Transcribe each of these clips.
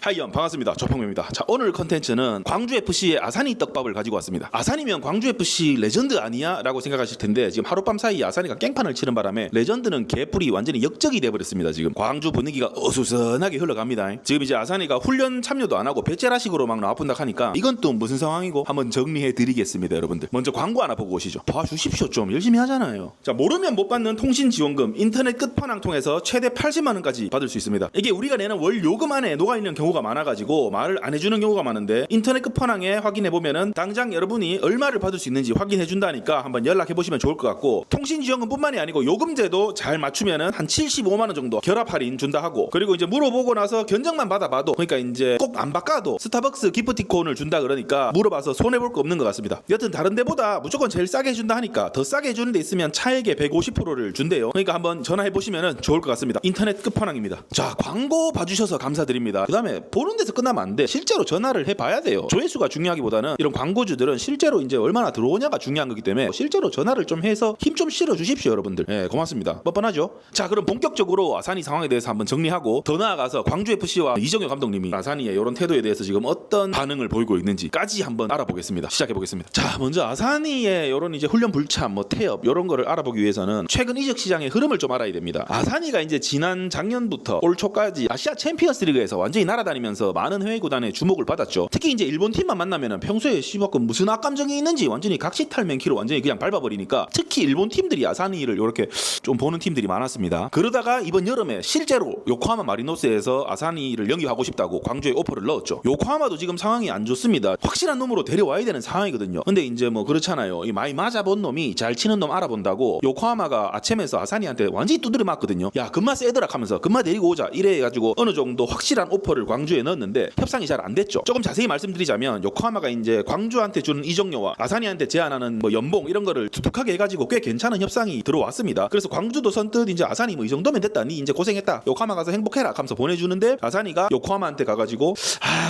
하이염 반갑습니다. 조평입니다. 자, 오늘 컨텐츠는 광주FC의 아사니 떡밥을 가지고 왔습니다. 아사니면 광주FC 레전드 아니야? 라고 생각하실 텐데 지금 하룻밤 사이에 아사니가 깽판을 치는 바람에 레전드는 개뿔이 완전히 역적이 돼버렸습니다. 지금 광주 분위기가 어수선하게 흘러갑니다. 지금 이제 아사니가 훈련 참여도 안 하고 배째라식으로 막 나와본다 하니까 이건 또 무슨 상황이고 한번 정리해 드리겠습니다. 여러분들 먼저 광고 하나 보고 오시죠. 봐주십시오. 좀 열심히 하잖아요. 자, 모르면 못 받는 통신지원금 인터넷 끝판왕 통해서 최대 80만원까지 받을 수 있습니다. 이게 우리가 내는 월 요금 안에 녹아있는 경우가 많아가지고 말을 안 해주는 경우가 많은데 인터넷 끝판왕에 확인해보면은 당장 여러분이 얼마를 받을 수 있는지 확인해준다니까 한번 연락해보시면 좋을 것 같고, 통신지원금 뿐만이 아니고 요금제도 잘 맞추면은 한 75만원 정도 결합 할인 준다 하고, 그리고 이제 물어보고 나서 견적만 받아봐도, 그러니까 이제 꼭 안 바꿔도 스타벅스 기프티콘을 준다 그러니까 물어봐서 손해볼 거 없는 것 같습니다. 여튼 다른 데보다 무조건 제일 싸게 해준다 하니까 더 싸게 해주는 데 있으면 차액의 150%를 준대요. 그러니까 한번 전화해보시면 좋을 것 같습니다. 인터넷 끝판왕입니다. 자, 광고 봐주셔서 감사드립니다. 그 다음에 보는 데서 끝나면 안 돼. 실제로 전화를 해봐야 돼요. 조회수가 중요하기보다는 이런 광고주들은 실제로 이제 얼마나 들어오냐가 중요한 거기 때문에 실제로 전화를 좀 해서 힘 좀 실어 주십시오, 여러분들. 예, 고맙습니다. 뻔뻔하죠? 자, 그럼 본격적으로 아사니 상황에 대해서 한번 정리하고 더 나아가서 광주FC와 이정효 감독님이 아사니의 이런 태도에 대해서 지금 어떤 반응을 보이고 있는지까지 한번 알아보겠습니다. 시작해보겠습니다. 자, 먼저 아사니의 이런 이제 훈련 불참, 뭐 태업 이런 거를 알아보기 위해서는 최근 이적 시장의 흐름을 좀 알아야 됩니다. 아사니가 이제 지난 작년부터 올 초까지 아시아 챔피언스 리그에서 완전히 날아다니면서 많은 해외 구단의 주목을 받았죠. 특히 이제 일본 팀만 만나면은 평소에 씨발끔 무슨 악감정이 있는지 완전히 각시탈맨키로 완전히 그냥 밟아버리니까 특히 일본 팀들이 아사니를 이렇게 좀 보는 팀들이 많았습니다. 그러다가 이번 여름에 실제로 요코하마 마리노스에서 아사니를 영입하고 싶다고 광주에 오퍼를 넣었죠. 요코하마도 지금 상황이 안 좋습니다. 확실한 놈으로 데려와야 되는 상황이거든요. 근데 이제 뭐 그렇잖아요. 이 많이 맞아본 놈이 잘 치는 놈 알아본다고 요코하마가 아챔에서 아사니한테 완전히 두드려 맞거든요. 야, 금마 세더라 하면서 금마 데리고 오자 이래 해가지고 어느 정도 확실한 오퍼를 광주에 넣었는데 협상이 잘 안 됐죠. 조금 자세히 말씀드리자면 요코하마가 이제 광주한테 주는 이적료와 아사니한테 제안하는 뭐 연봉 이런 거를 두둑하게 해가지고 꽤 괜찮은 협상이 들어왔습니다. 그래서 광주도 선뜻 이제 아사니 뭐 이 정도면 됐다, 니 이제 고생했다, 요코하마 가서 행복해라 하면서 보내주는데 아사니가 요코하마한테 가가지고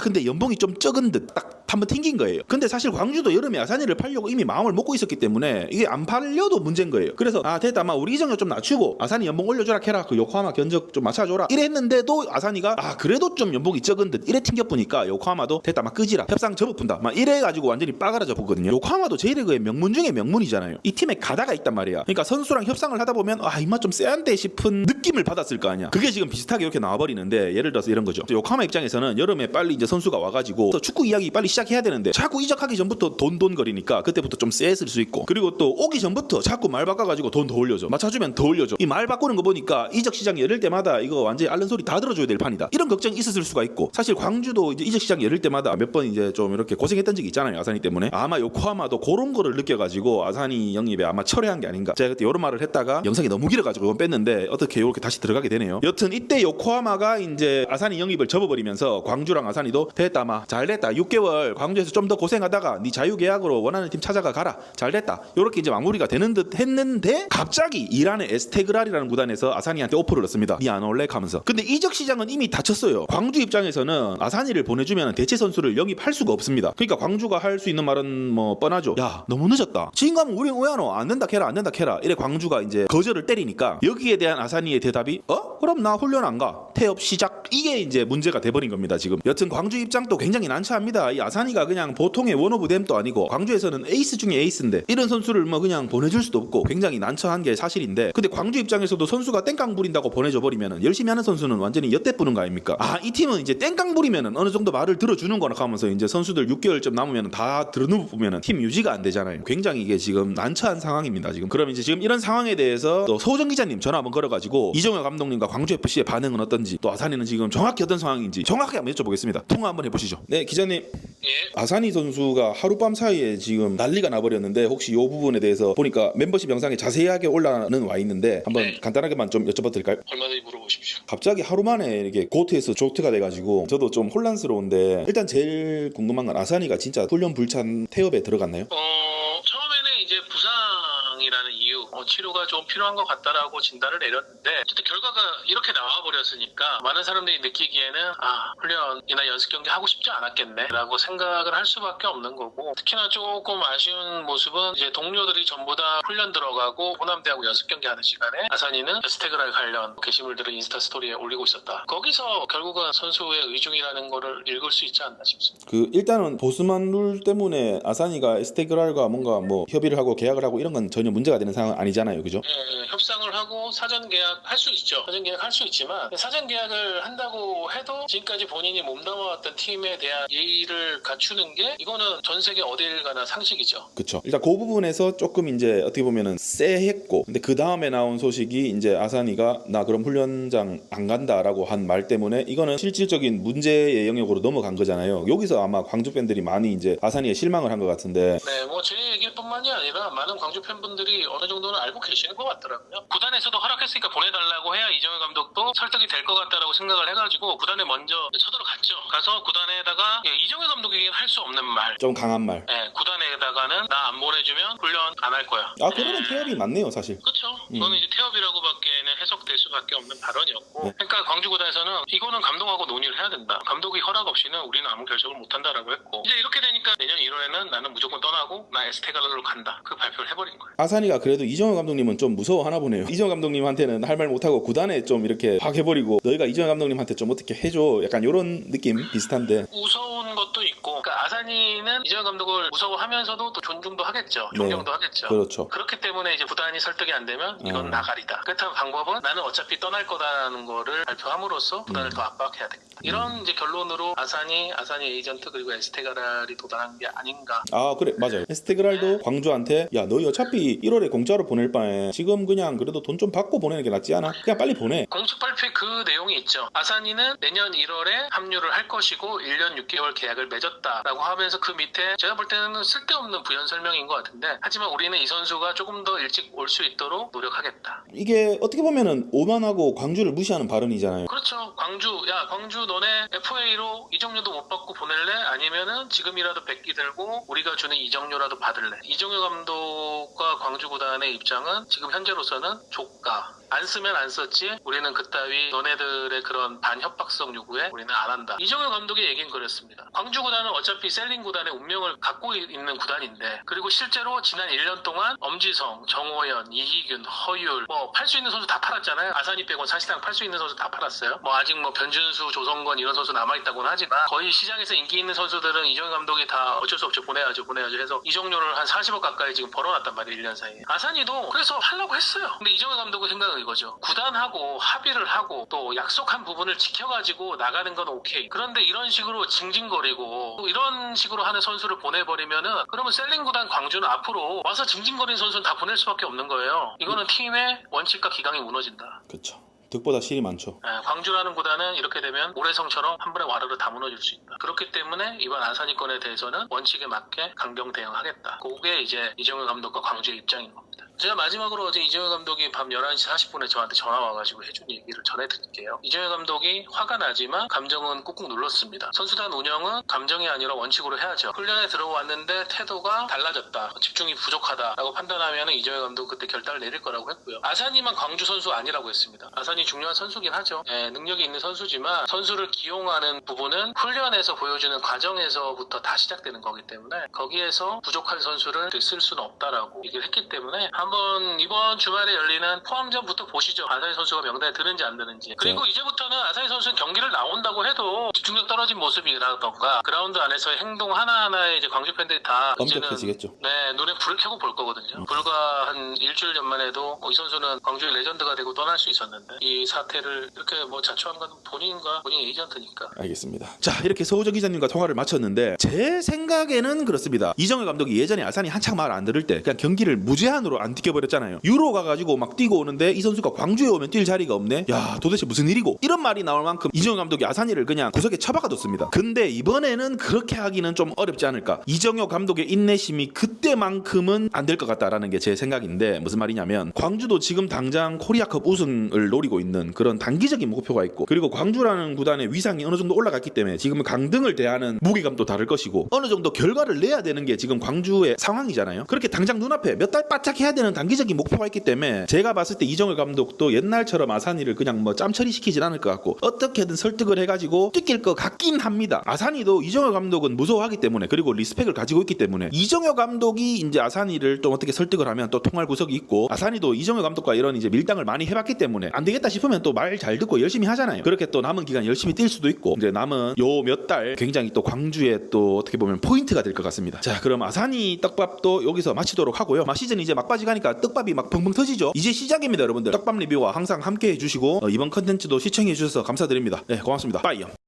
근데 연봉이 좀 적은 듯 딱 한번 튕긴 거예요. 근데 사실 광주도 여름에 아사니를 팔려고 이미 마음을 먹고 있었기 때문에 이게 안 팔려도 문제인 거예요. 그래서 됐다, 우리 이정료 좀 낮추고 아사니 연봉 올려줘라 캐라, 그 요코하마 견적 좀 맞춰줘라 이랬는데도 아사니가 그래도 좀 연봉이 적은 듯 이래 튕겨보니까 요코하마도 됐다, 끄지라, 협상 접어푼다 이래가지고 완전히 빠가라져 보거든요. 요코하마도 J리그의 명문 중에 명문이잖아요. 이 팀에 가다가 있단 말이야. 그러니까 선수랑 협상을 하다 보면 입맛 좀 쎄한데 싶은 느낌을 받았을 거 아니야. 그게 지금 비슷하게 이렇게 나와버리는데, 예를 들어서 이런 거죠. 요코하마 입장에서는 여름에 빨리 이제 선수가 와가지고 축구 이야기 빨리 시작해야 되는데 자꾸 이적하기 전부터 돈 거리니까 그때부터 좀 쎄했을 수 있고, 그리고 또 오기 전부터 자꾸 말 바꿔가지고 돈 더 올려줘, 맞춰주면 더 올려줘, 이 말 바꾸는 거 보니까 이적 시장 열릴 때마다 이거 완전히 앓는 소리 다 들어줘야 될 판이다, 이런 걱정이 있었을 수가 있고, 사실 광주도 이제 이적 시장 열릴 때마다 몇 번 이제 좀 이렇게 고생했던 적이 있잖아요, 아사니 때문에. 아마 요코하마도 그런 거를 느껴가지고 아사니 영입에 아마 철회한 게 아닌가. 제가 그때 이런 말을 했다가 영상이 너무 길어가지고 이건 뺐는데 어떻게 이렇게 다시 들어가게 되네요. 여튼 이때 요코하마가 이제 아사니 영입을 접어버리면서 광주랑 아사니도 됐다, 잘됐다, 6개월 광주에서 좀 더 고생하다가 네 자유계약으로 원하는 팀 찾아가 가라, 잘됐다, 이렇게 이제 마무리가 되는 듯 했는데 갑자기 이란의 에스테그랄이라는 구단에서 아사니한테 오퍼를 넣습니다. 니 안 올래? 하면서. 근데 이적 시장은 이미 닫혔어요. 광주 입장에서는 아사니를 보내주면 대체 선수를 영입할 수가 없습니다. 그러니까 광주가 할 수 있는 말은 뭐 뻔하죠. 야, 너무 늦었다, 지금 가면 우린 오야노 안 된다 캐라, 안 된다 캐라 이래 광주가 이제 거절을 때리니까 여기에 대한 아사니의 대답이 그럼 나 훈련 안 가, 태업 시작, 이게 이제 문제가 돼버린 겁니다 지금. 여튼 광주 입장도 굉장히 난처합니다. 이 아사니가 그냥 보통의 원오브댐도 아니고 광주에서는 에이스 중에 에이스인데 이런 선수를 뭐 그냥 보내줄 수도 없고 굉장히 난처한 게 사실인데, 근데 광주 입장에서도 선수가 땡깡 부린다고 보내줘 버리면은 열심히 하는 선수는 완전히 엿대 뿌는 거 아닙니까? 이 팀은 이제 땡깡 부리면은 어느 정도 말을 들어주는 거나 하면서 이제 선수들 6개월쯤 남으면은 다 들어누우면은 팀 유지가 안 되잖아요. 굉장히 이게 지금 난처한 상황입니다 지금. 그럼 이제 지금 이런 상황에 대해서 또 소정 기자님 전화 한번 걸어가지고 이정효 감독님과 광주FC의 반응은 어떤지, 또 아사니는 지금 정확히 어떤 상황인지 정확하게 한번 여쭤보겠습니다. 통화 한번 해보시죠. 네, 기자님. 예? 아사니 선수가 하룻밤 사이에 지금 난리가 나버렸는데 혹시 이 부분에 대해서 보니까 멤버십 영상에 자세하게 올라는 와 있는데 한번 간단하게만 좀 여쭤봐도 될까요? 얼마든지 물어보십시오. 갑자기 하루 만에 이렇게 고트에서 조트가 돼가지고 저도 좀 혼란스러운데, 일단 제일 궁금한 건 아사니가 진짜 훈련 불참 태업에 들어갔나요? 처음에는 이제 부상이라는 이유, 치료가 좀 필요한 것 같다라고 진단을 내렸는데 어쨌든 결과가 이렇게 나와버렸으니까 많은 사람들이 느끼기에는 훈련이나 연습 경기 하고 싶지 않았겠네 라고 생각을 할 수밖에 없는 거고, 특히나 조금 아쉬운 모습은 이제 동료들이 전부 다 훈련 들어가고 호남대하고 연습 경기 하는 시간에 아산이는 에스테그랄 관련 게시물들을 인스타 스토리에 올리고 있었다. 거기서 결국은 선수의 의중이라는 거를 읽을 수 있지 않나 싶습니다. 일단은 보스만 룰 때문에 아산이가 에스테그랄과 뭔가 뭐 협의를 하고 계약을 하고 이런 건 전혀 문제가 되는 상황은 아니잖아요, 그죠? 네, 협상을 하고 사전 계약 할 수 있죠. 사전 계약 할 수 있지만 사전 계약을 한다고 해도 지금까지 본인이 몸담아왔던 팀에 대한 예의를 갖추는 게 이거는 전 세계 어딜 가나 상식이죠. 그렇죠. 일단 그 부분에서 조금 이제 어떻게 보면은 쎄했고, 근데 그 다음에 나온 소식이 이제 아산이가 나 그럼 훈련장 안 간다라고 한 말 때문에 이거는 실질적인 문제의 영역으로 넘어간 거잖아요. 여기서 아마 광주 팬들이 많이 이제 아산이에 실망을 한 것 같은데. 네, 뭐 제 얘기뿐만이 아니라 많은 광주 팬분들이 어느 정도는 알고 계시는 것 같더라고요. 구단에서도 허락했으니까 보내달라고 해야 이정현 감독도 설득이 될 것 같다라고 생각을 해가지고 구단에 먼저 쳐들어갔죠. 가서 구단에다가 이정현 감독에게는 할 수 없는 말, 좀 강한 말. 네, 구단에다가는 나 안 보내주면 훈련 안 할 거야. 그러면 태엽이 맞네요, 사실. 그렇죠. 그거는 이제 태업이라고밖에는 해석될 수밖에 없는 발언이었고, 네. 그러니까 광주 구단에서는 이거는 감독하고 논의를 해야 된다. 감독이 허락 없이는 우리는 아무 결정을 못 한다라고 했고, 이제 이렇게 되니까 내년 1월에는 나는 무조건 떠나고 나 에스테가르로 간다. 그 발표를 해버린 거예요. 아산이가 그래도 이정현 감독님은 좀 무서워하나 보네요. 이정현 감독님한테는 할 말 못하고 구단에 좀 이렇게 확 해버리고 너희가 이정현 감독님한테 좀 어떻게 해줘. 약간 이런 느낌 비슷한데. 무서운 것도 있고, 그러니까 아산이는 이정현 감독을 무서워하면서도 또 존중도 하겠죠. 존경도 하겠죠. 그렇죠. 그렇기 때문에 이제 구단이 설득이 안 되면 이건 나가리다. 그렇다면 방법은 나는 어차피 떠날 거다라는 거를 발표함으로써 구단을 더 압박해야 되겠다. 이런 이제 결론으로 아산이 에이전트 그리고 에스테가랄이 도달한 게 아닌가. 그래 맞아요. 에스테그랄도 광주한테 야 너희 어차피 1월에 공짜로 보낼 바에 지금 그냥 그래도 돈 좀 받고 보내는 게 낫지 않아? 그냥 빨리 보내. 공식 발표에 그 내용이 있죠. 아산이는 내년 1월에 합류를 할 것이고 1년 6개월 계약을 맺었다라고 하면서 그 밑에 제가 볼 때는 쓸데없는 부연 설명인 것 같은데, 하지만 우리는 이 선수가 조금 더 일찍 올 수 있도록 노력하겠다. 이게 어떻게 보면은 오만하고 광주를 무시하는 발언이잖아요. 그렇죠. 광주 너네 FA로 이정료도 못 받고 보낼래? 아니면은 지금이라도 백기 들고 우리가 주는 이정료라도 받을래? 이정효 감독과 광주 구단의 입장은 지금 현재로서는 조가. 안 쓰면 안 썼지 우리는 그따위 너네들의 그런 반협박성 요구에 우리는 안 한다. 이정효 감독의 얘기는 그랬습니다. 광주 구단은 어차피 셀링 구단의 운명을 갖고 있는 구단인데, 그리고 실제로 지난 1년 동안 엄지성, 정호연, 이희균, 허율 뭐 팔 수 있는 선수 다 팔았잖아요. 아산이 빼고 사실상 팔 수 있는 선수 다 팔았어요. 뭐 아직 뭐 변준수, 조성건 이런 선수 남아있다고는 하지만 거의 시장에서 인기 있는 선수들은 이정효 감독이 다 어쩔 수 없죠. 보내야죠 해서 이정료를 한 40억 가까이 지금 벌어놨단 말이에요. 1년 사이에. 아산이도 그래서 하려고 했어요. 근데 이정효 감독의 생각은 이거죠. 구단하고 합의를 하고 또 약속한 부분을 지켜가지고 나가는 건 오케이. 그런데 이런 식으로 징징거리고 또 이런 식으로 하는 선수를 보내버리면은 그러면 셀링 구단 광주는 앞으로 와서 징징거리는 선수는 다 보낼 수밖에 없는 거예요. 이거는 팀의 원칙과 기강이 무너진다. 그렇죠. 득보다 실이 많죠. 광주라는 구단은 이렇게 되면 모래성처럼 한 번에 와르르 다 무너질 수 있다. 그렇기 때문에 이번 아산이 건에 대해서는 원칙에 맞게 강경 대응하겠다. 그게 이제 이정효 감독과 광주의 입장인 겁니다. 제가 마지막으로 어제 이정효 감독이 밤 11시 40분에 저한테 전화 와가지고 해준 얘기를 전해드릴게요. 이정효 감독이 화가 나지만 감정은 꾹꾹 눌렀습니다. 선수단 운영은 감정이 아니라 원칙으로 해야죠. 훈련에 들어왔는데 태도가 달라졌다, 집중이 부족하다라고 판단하면 이정효 감독 그때 결단을 내릴 거라고 했고요. 아산이만 광주 선수 아니라고 했습니다. 아산이 중요한 선수긴 하죠. 능력이 있는 선수지만 선수를 기용하는 부분은 훈련에서 보여주는 과정에서부터 다 시작되는 거기 때문에 거기에서 부족한 선수를 쓸 수는 없다라고 얘기를 했기 때문에 한번 이번 주말에 열리는 포항전부터 보시죠. 아산이 선수가 명단에 드는지 안 드는지. 그리고 이제부터는 아산이 선수는 경기를 나온다고 해도 집중력 떨어진 모습이라던가 그라운드 안에서의 행동 하나하나에 이제 광주 팬들이 다 엄격해지겠죠. 네, 눈에 불을 켜고 볼 거거든요. 불과 한 일주일 전만 해도 이 선수는 광주의 레전드가 되고 떠날 수 있었는데 이 사태를 이렇게 뭐 자초한 건 본인과 본인 에이전트니까. 알겠습니다. 자, 이렇게 서우정 기자님과 통화를 마쳤는데 제 생각에는 그렇습니다. 이정효 감독이 예전에 아산이 한창 말 안 들을 때 그냥 경기를 무제한으로 안 뛰겨버렸잖아요. 유로 가가지고 막 뛰고 오는데 이 선수가 광주에 오면 뛸 자리가 없네. 야, 도대체 무슨 일이고? 이런 말이 나올 만큼 이정효 감독이 아산이를 그냥 구석에 처박아뒀습니다. 근데 이번에는 그렇게 하기는 좀 어렵지 않을까. 이정효 감독의 인내심이 그때만큼은 안 될 것 같다라는 게 제 생각인데, 무슨 말이냐면 광주도 지금 당장 코리아컵 우승을 노리고 있는 그런 단기적인 목표가 있고, 그리고 광주라는 구단의 위상이 어느 정도 올라갔기 때문에 지금 강등을 대하는 무게감도 다를 것이고 어느 정도 결과를 내야 되는 게 지금 광주의 상황이잖아요. 그렇게 당장 눈앞에 몇 달 바짝 해야 되는 아산이는 단기적인 목표가 있기 때문에 제가 봤을 때 이정효 감독도 옛날처럼 아산이를 그냥 뭐 짬처리 시키진 않을 것 같고 어떻게든 설득을 해가지고 뛰길 것 같긴 합니다. 아산이도 이정효 감독은 무서워하기 때문에 그리고 리스펙을 가지고 있기 때문에 이정효 감독이 이제 아산이를 또 어떻게 설득을 하면 또 통할 구석이 있고 아산이도 이정효 감독과 이런 이제 밀당을 많이 해봤기 때문에 안 되겠다 싶으면 또 말 잘 듣고 열심히 하잖아요. 그렇게 또 남은 기간 열심히 뛸 수도 있고 이제 남은 요 몇 달 굉장히 또 광주에 또 어떻게 보면 포인트가 될 것 같습니다. 자, 그럼 아산이 떡밥도 여기서 마치도록 하고요. 시즌 이제 막바지 가니까 떡밥이 막 펑펑 터지죠. 이제 시작입니다, 여러분들. 떡밥 리뷰와 항상 함께 해주시고 이번 컨텐츠도 시청해 주셔서 감사드립니다. 네, 고맙습니다. 빠이요.